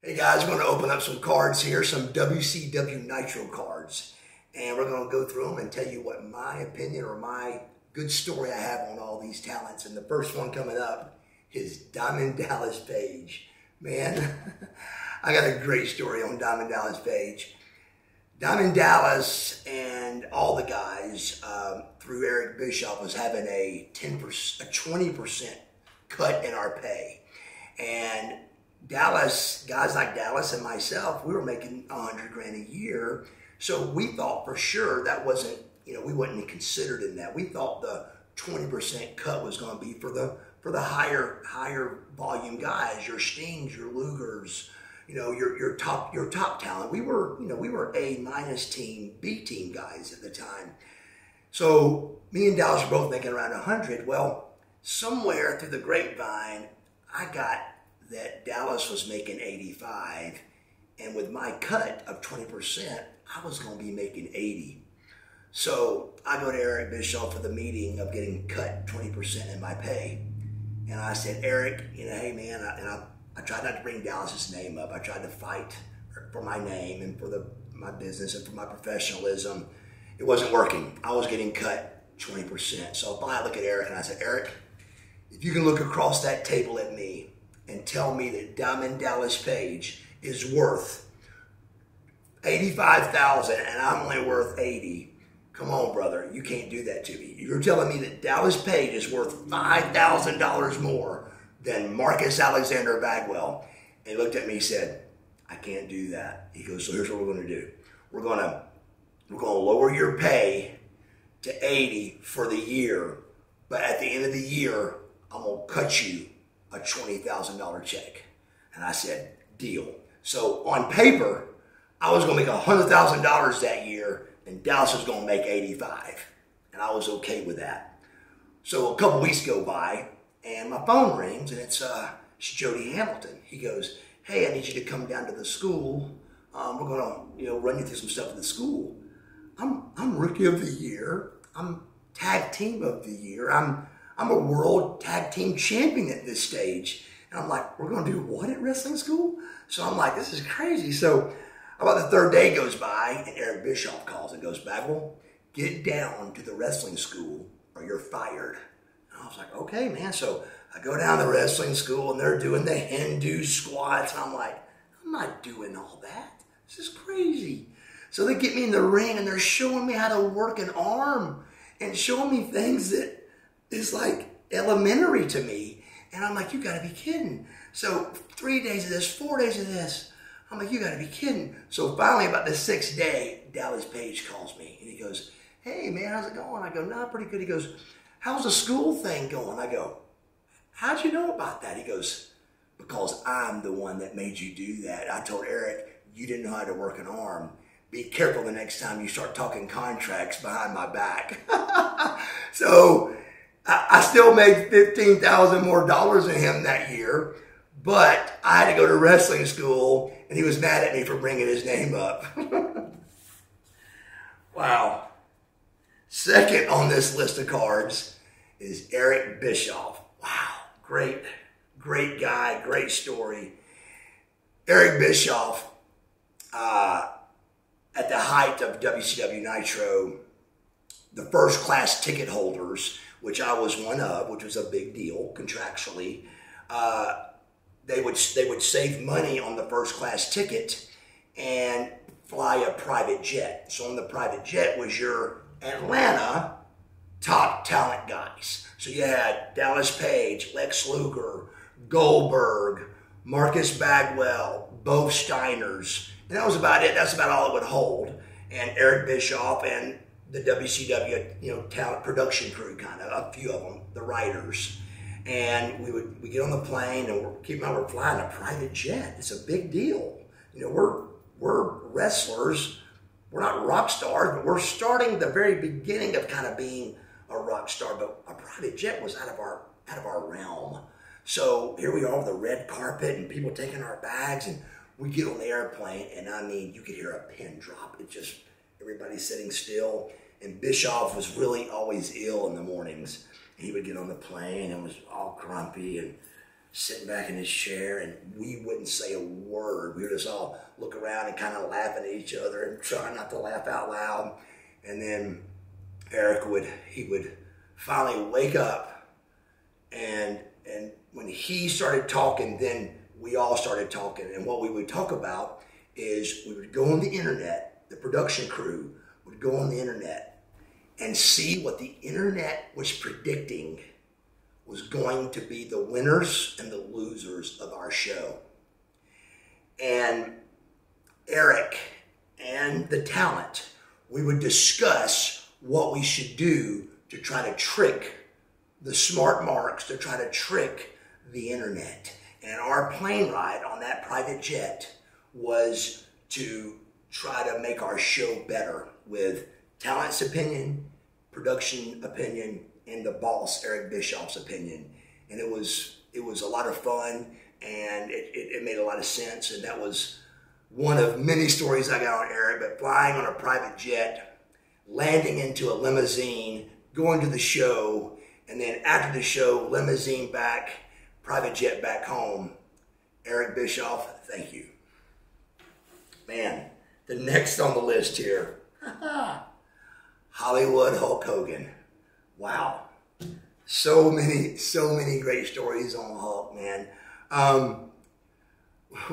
Hey guys, we're going to open up some cards here, some WCW Nitro cards. And we're going to go through them and tell you what my opinion or my good story I have on all these talents. And the first one coming up is Diamond Dallas Page. Man, I got a great story on Diamond Dallas Page. Diamond Dallas and all the guys through Eric Bischoff was having a 20% cut in our pay. And Dallas, guys like Dallas and myself, we were making $100 grand a year. So we thought for sure that wasn't, we wouldn't considered in that. We thought the 20% cut was going to be for the higher volume guys, your Stings, your Lugers, your top talent. We were A- team, B team guys at the time. So me and Dallas were both making around 100. Well, somewhere through the grapevine, I got that Dallas was making 85, and with my cut of 20%, I was going to be making 80. So I go to Eric Bischoff for the meeting of getting cut 20% in my pay, and I said, Eric, hey man, I tried not to bring Dallas's name up. I tried to fight for my name and for my business and for my professionalism. It wasn't working. I was getting cut 20%. So finally I look at Eric and I said, Eric, if you can look across that table at me and tell me that Diamond Dallas Page is worth $85,000 and I'm only worth 80. Come on, brother, you can't do that to me. You're telling me that Dallas Page is worth $5,000 more than Marcus Alexander Bagwell. And he looked at me and said, I can't do that. He goes, so here's what we're going to do. We're going to lower your pay to 80 for the year, but at the end of the year, I'm going to cut you a $20,000 check. And I said, deal. So on paper, I was going to make $100,000 that year, and Dallas was going to make 85. And I was okay with that. So a couple weeks go by, and my phone rings, and it's Jody Hamilton. He goes, hey, I need you to come down to the school. We're going to run you through some stuff at the school. I'm Rookie of the Year. I'm Tag Team of the Year. I'm a world tag team champion at this stage. And I'm like, we're going to do what at wrestling school? So I'm like, this is crazy. So about the third day goes by, and Eric Bischoff calls and goes, Bagwell, get down to the wrestling school or you're fired. And I was like, okay, man. So I go down to the wrestling school, and they're doing the Hindu squats. And I'm like, I'm not doing all that. This is crazy. So they get me in the ring, and they're showing me how to work an arm and showing me things that is like elementary to me. And I'm like, you gotta be kidding. So 3 days of this, 4 days of this. I'm like, you gotta be kidding. So finally, about the 6th day, Dallas Page calls me and he goes, hey man, how's it going? I go, nah, pretty good. He goes, how's the school thing going? I go, how'd you know about that? He goes, because I'm the one that made you do that. I told Eric, you didn't know how to work an arm. Be careful the next time you start talking contracts behind my back. So I still made $15,000 more than him that year, but I had to go to wrestling school, and he was mad at me for bringing his name up. Wow. Second on this list of cards is Eric Bischoff. Wow, great guy, great story. Eric Bischoff, at the height of WCW Nitro, the first class ticket holders, which I was one of, which was a big deal contractually, they would save money on the first class ticket and fly a private jet. So on the private jet was your Atlanta top talent guys. So you had Dallas Page, Lex Luger, Goldberg, Marcus Bagwell, both Steiners, and that was about it. That's about all it would hold. And Eric Bischoff and the WCW, talent production crew, kind of a few of them, the writers, and we get on the plane, and we're flying a private jet. It's a big deal. We're wrestlers. We're not rock stars, but we're starting the very beginning of kind of being a rock star. But a private jet was out of our realm. So here we are with the red carpet and people taking our bags, and we get on the airplane, and I mean, you could hear a pin drop. It just, everybody's sitting still. And Bischoff was really always ill in the mornings. He would get on the plane and was all grumpy. And sitting back in his chair, and we wouldn't say a word. We would just all look around and kind of laughing at each other and try not to laugh out loud. And then Eric would finally wake up, and when he started talking, then we all started talking. And what we would talk about is we would go on the internet, the production crew would go on the internet and see what the internet was predicting was going to be the winners and the losers of our show. And Eric and the talent, we would discuss what we should do to try to trick the smart marks, to try to trick the internet. And our plane ride on that private jet was to try to make our show better with talent's opinion, production opinion, and the boss, Eric Bischoff's opinion. And it was a lot of fun, and it made a lot of sense. And that was one of many stories I got on Eric, but flying on a private jet, landing into a limousine, going to the show, and then after the show, limousine back, private jet back home. Eric Bischoff, thank you. Man, the next on the list here, Hollywood Hulk Hogan. Wow. So many great stories on Hulk, man.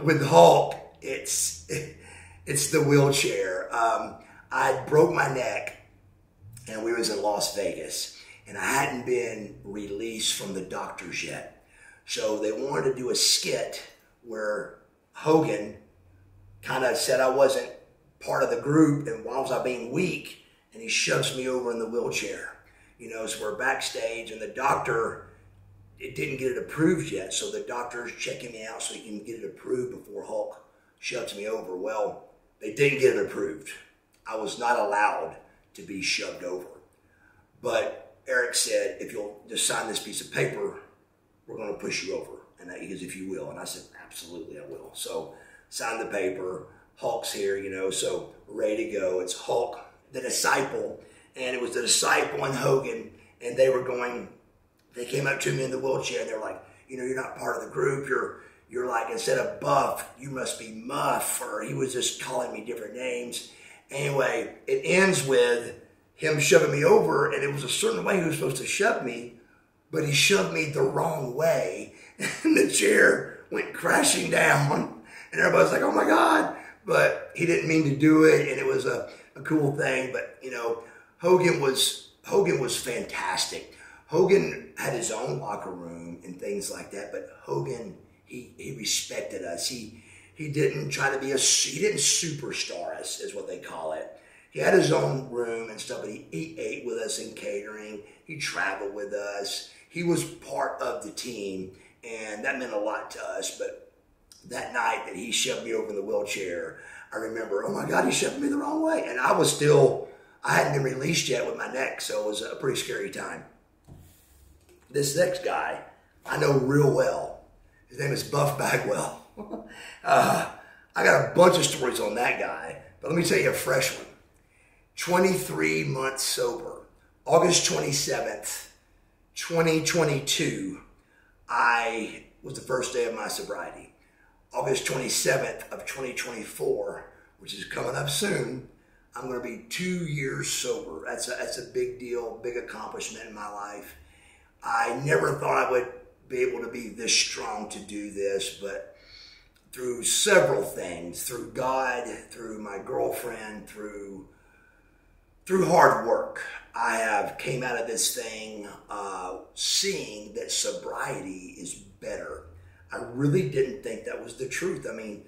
With Hulk, it's the wheelchair. I broke my neck, and we was in Las Vegas, and I hadn't been released from the doctors yet. So they wanted to do a skit where Hogan kind of said I wasn't part of the group, and why was I being weak, and he shoves me over in the wheelchair. You know, so we're backstage, and the doctor, it didn't get it approved yet, so the doctor's checking me out so he can get it approved before Hulk shoves me over. Well, they didn't get it approved. I was not allowed to be shoved over. But Eric said, if you'll just sign this piece of paper, we're going to push you over. And he goes, if you will. And I said, absolutely, I will. So signed the paper. Hulk's here, you know, so ready to go. It's Hulk, the disciple. And it was the disciple and Hogan, and they came up to me in the wheelchair, and they were like, you know, you're not part of the group. You're like, instead of buff, you must be muff, or he was just calling me different names. Anyway, it ends with him shoving me over, and it was a certain way he was supposed to shove me, but he shoved me the wrong way, and the chair went crashing down, and everybody's like, oh my God, but he didn't mean to do it, and it was a cool thing. But, you know, Hogan was fantastic. Hogan had his own locker room and things like that, but Hogan, he respected us. He didn't try to be he didn't superstar us, is what they call it. He had his own room and stuff, but he ate with us in catering. He traveled with us. He was part of the team, and that meant a lot to us. But that night that he shoved me over in the wheelchair, I remember, oh my God, he shoved me the wrong way. And I hadn't been released yet with my neck, so it was a pretty scary time. This next guy, I know real well. His name is Buff Bagwell. I got a bunch of stories on that guy, but let me tell you a fresh one. 23 months sober. August 27th, 2022, was the first day of my sobriety. August 27th of 2024, which is coming up soon, I'm going to be 2 years sober. That's a big deal, big accomplishment in my life. I never thought I would be able to be this strong to do this, but through several things, through God, through my girlfriend, through hard work, I have came out of this thing seeing that sobriety is better. I really didn't think that was the truth. I mean,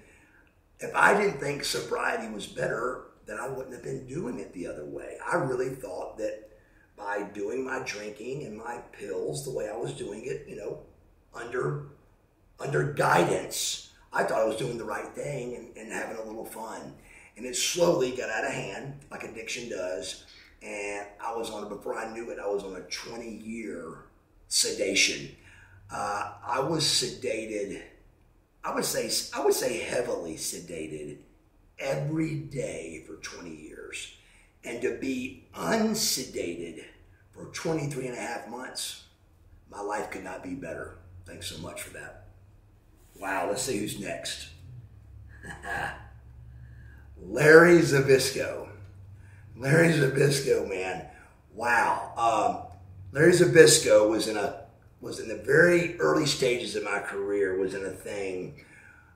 if I didn't think sobriety was better, then I wouldn't have been doing it the other way. I really thought that by doing my drinking and my pills the way I was doing it, you know, under guidance, I thought I was doing the right thing and having a little fun. And it slowly got out of hand, like addiction does. And before I knew it, I was on a 20-year sedation. I was sedated, I would say heavily sedated every day for 20 years. And to be unsedated for 23 and a half months, my life could not be better. Thanks so much for that. Wow, let's see who's next. Larry Zbyszko. Larry Zbyszko, man. Wow. Larry Zbyszko was in the very early stages of my career, was in a thing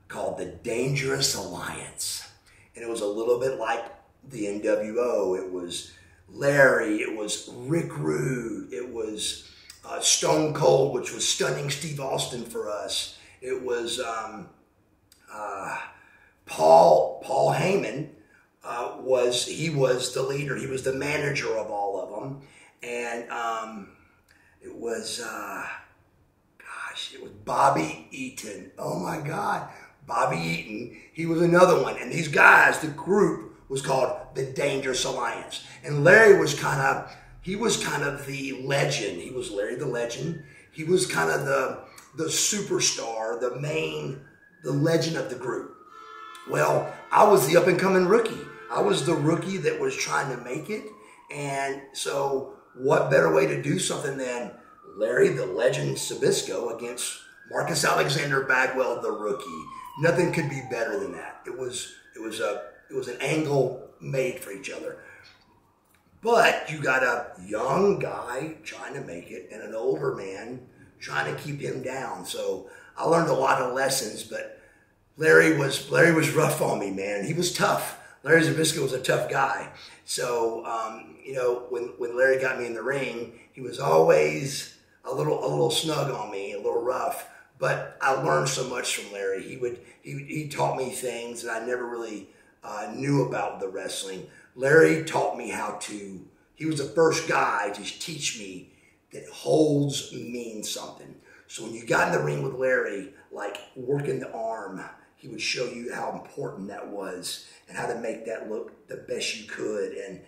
called the Dangerous Alliance. And it was a little bit like the NWO. It was Larry, it was Rick Rude, it was Stone Cold, which was Stunning Steve Austin for us. It was Paul Heyman. He was the leader. He was the manager of all of them. And it was Bobby Eaton. Oh my God, Bobby Eaton. He was another one. And these guys, the group was called the Dangerous Alliance. And Larry was kind of the legend. He was Larry the Legend. He was kind of the superstar, the legend of the group. Well, I was the up-and-coming rookie. I was the rookie that was trying to make it. And so what better way to do something than Larry the Legend Zbyszko against Marcus Alexander Bagwell the rookie? Nothing could be better than that. It was an angle made for each other. But you got a young guy trying to make it and an older man trying to keep him down. So I learned a lot of lessons, but Larry was rough on me, man. He was tough. Larry Zbyszko was a tough guy. So, when Larry got me in the ring, he was always a little snug on me, a little rough. But I learned so much from Larry. He taught me things that I never really knew about the wrestling. Larry taught me he was the first guy to teach me that holds mean something. So when you got in the ring with Larry, like working the arm, he would show you how important that was and how to make that look the best you could, and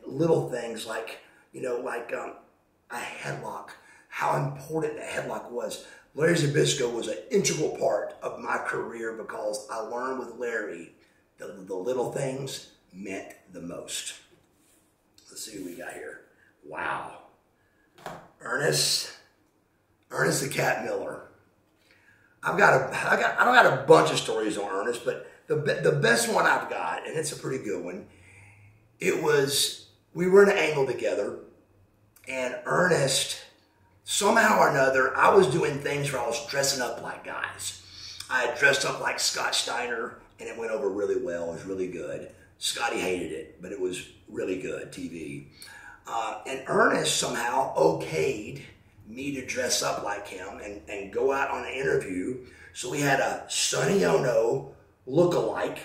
little things like a headlock, how important a headlock was. Larry Zbyszko was an integral part of my career because I learned with Larry the little things meant the most. Let's see who we got here. Wow. Ernest the Cat Miller. I don't got a bunch of stories on Ernest, but the best one I've got, and it's a pretty good one, we were in an angle together, and Ernest, somehow or another, I was doing things where I was dressing up like guys. I had dressed up like Scott Steiner, and it went over really well. It was really good. Scotty hated it, but it was really good TV. And Ernest somehow okayed me to dress up like him and go out on an interview. So we had a Sonny Ono look-alike,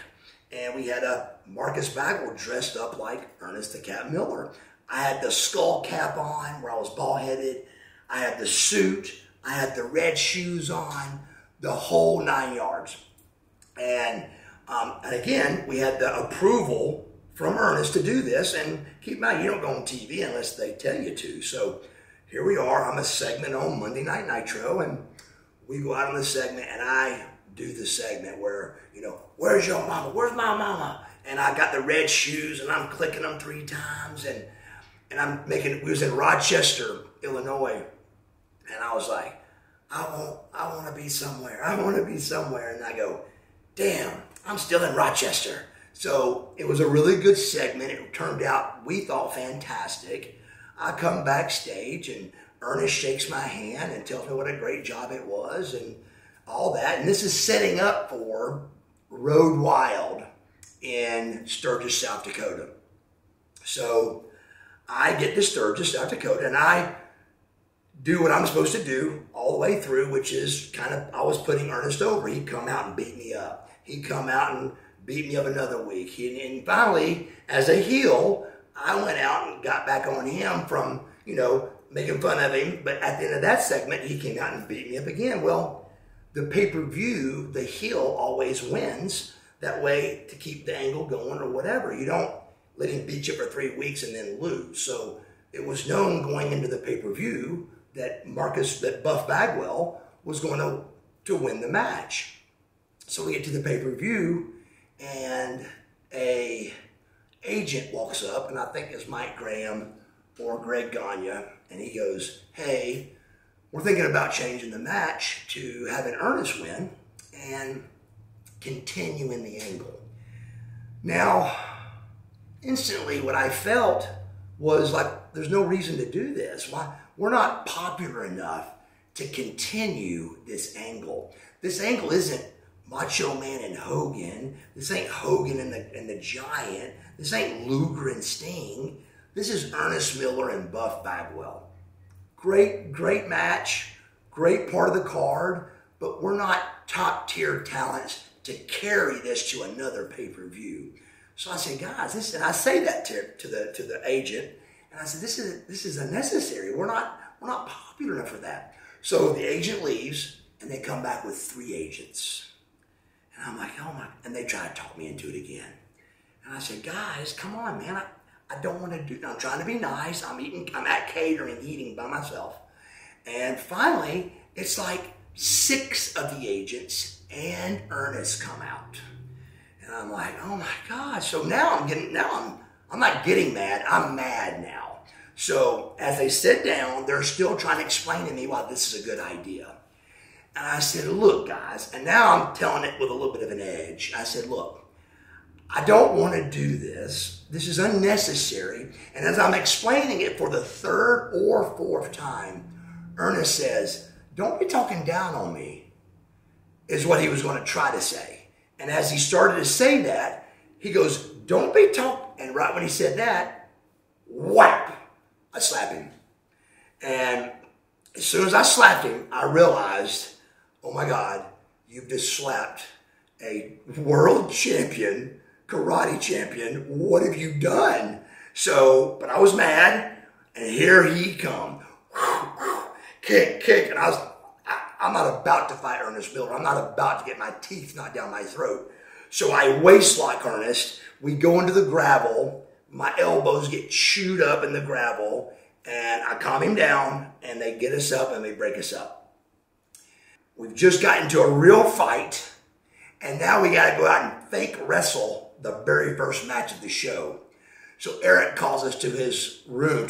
and we had a Marcus Bagwell dressed up like Ernest the Cat Miller. I had the skull cap on where I was bald-headed. I had the suit. I had the red shoes on, the whole 9 yards. And again, we had the approval from Ernest to do this. And keep in mind, you don't go on TV unless they tell you to. So here we are. I'm a segment on Monday Night Nitro, and we go out on the segment, and I do the segment where, where's your mama? Where's my mama? And I got the red shoes, and I'm clicking them 3 times, and we was in Rochester, Illinois, and I was like, I want to be somewhere. I want to be somewhere. And I go, damn, I'm still in Rochester. So it was a really good segment. It turned out, we thought, fantastic. I come backstage, and Ernest shakes my hand and tells me what a great job it was and all that. And this is setting up for Road Wild in Sturgis, South Dakota. So I get to Sturgis, South Dakota, and I do what I'm supposed to do all the way through, which is I was putting Ernest over. He'd come out and beat me up. He'd come out and beat me up another week. And finally, as a heel, I went out and got back on him from, making fun of him. But at the end of that segment, he came out and beat me up again. Well, the pay-per-view, the heel always wins. That way, to keep the angle going or whatever. You don't let him beat you for 3 weeks and then lose. So it was known going into the pay-per-view that Buff Bagwell was going to win the match. So we get to the pay-per-view, and a agent walks up, and I think it's Mike Graham or Greg Gagne, and he goes, hey, we're thinking about changing the match to having Ernest win and continue in the angle. Now, instantly what I felt was like, there's no reason to do this. Why? We're not popular enough to continue this angle. This angle isn't Macho Man and Hogan. This ain't Hogan and the Giant. This ain't Luger and Sting. This is Ernest Miller and Buff Bagwell. Great match, great part of the card, but we're not top tier talents to carry this to another pay-per-view. So I say, guys, and I say that to the agent, and I said, this is unnecessary. We're not popular enough for that. So the agent leaves, and they come back with 3 agents. And I'm like, oh my, and they try to talk me into it again. And I said, guys, come on, man. I don't want to do that. I'm trying to be nice. I'm at catering, eating by myself. And finally, it's like 6 of the agents and Ernest come out. And I'm like, oh my gosh. So now I'm not getting mad. I'm mad now. So as they sit down, they're still trying to explain to me why this is a good idea. And I said, look, guys, and now I'm telling it with a little bit of an edge. I said, look, I don't want to do this. This is unnecessary. And as I'm explaining it for the 3rd or 4th time, Ernest says, don't be talking down on me, is what he was going to try to say. And as he started to say that, he goes, don't be talking. And right when he said that, whap, I slapped him. And as soon as I slapped him, I realized, oh my God, you've just slapped a world champion, karate champion. What have you done? So, but I was mad, and here he come. Kick. And I'm not about to fight Ernest Miller. I'm not about to get my teeth knocked down my throat. So I waist lock Ernest. We go into the gravel. My elbows get chewed up in the gravel, and I calm him down, and they get us up and they break us up. We've just gotten into a real fight, and now we got to go out and fake wrestle the very first match of the show. So Eric calls us to his room,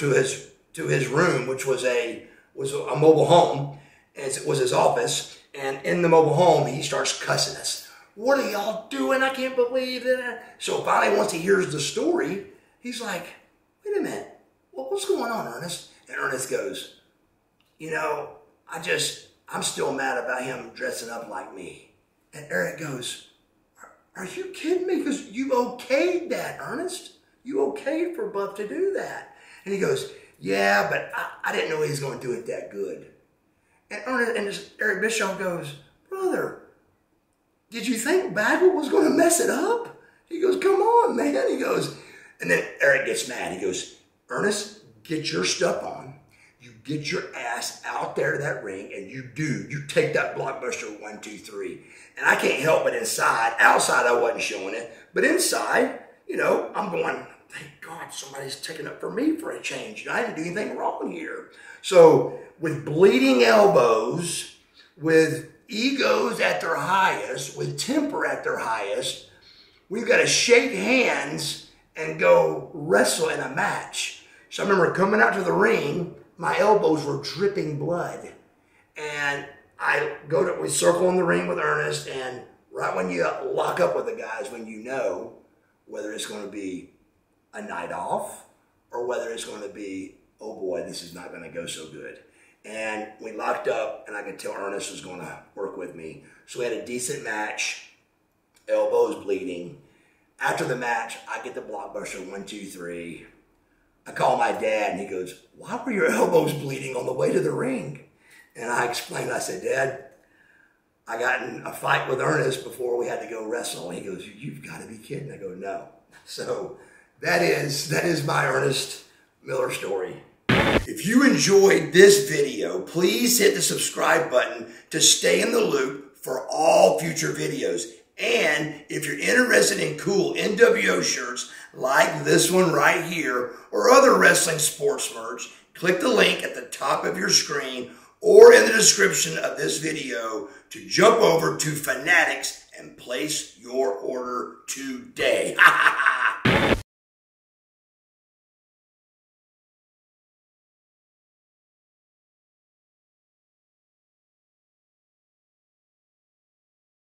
which was a mobile home, and it was his office. And in the mobile home, he starts cussing us. What are y'all doing? I can't believe that. So finally, once he hears the story, he's like, wait a minute. What's going on, Ernest? And Ernest goes, you know, I'm still mad about him dressing up like me. And Eric goes, are you kidding me? Because you okayed that, Ernest. You okayed for Buff to do that. And he goes, yeah, but I didn't know he was going to do it that good. And Eric Bischoff goes, brother, did you think Bagwell was going to mess it up? He goes, come on, man. He goes, and then Eric gets mad. He goes, Ernest, get your stuff on. You get your ass out there to that ring, and you take that blockbuster 1, 2, 3. And I can't help but outside I wasn't showing it, but inside, you know, I'm going, thank God somebody's taking up for me for a change. I didn't do anything wrong here. So with bleeding elbows, with egos at their highest, with temper at their highest, we've got to shake hands and go wrestle in a match. So I remember coming out to the ring, my elbows were dripping blood. And we circle in the ring with Ernest, and right when you lock up with the guys, when you know whether it's going to be a night off or whether it's going to be, oh boy, this is not going to go so good. And we locked up, and I could tell Ernest was going to work with me. So we had a decent match, elbows bleeding. After the match, I get the blockbuster 1, 2, 3. I call my dad, and he goes, why were your elbows bleeding on the way to the ring? And I explained, I said, Dad, I got in a fight with Ernest before we had to go wrestle. And he goes, you've got to be kidding. I go, no. So that is my Ernest Miller story. If you enjoyed this video, please hit the subscribe button to stay in the loop for all future videos. And if you're interested in cool NWO shirts like this one right here or other wrestling sports merch, click the link at the top of your screen or in the description of this video to jump over to Fanatics and place your order today.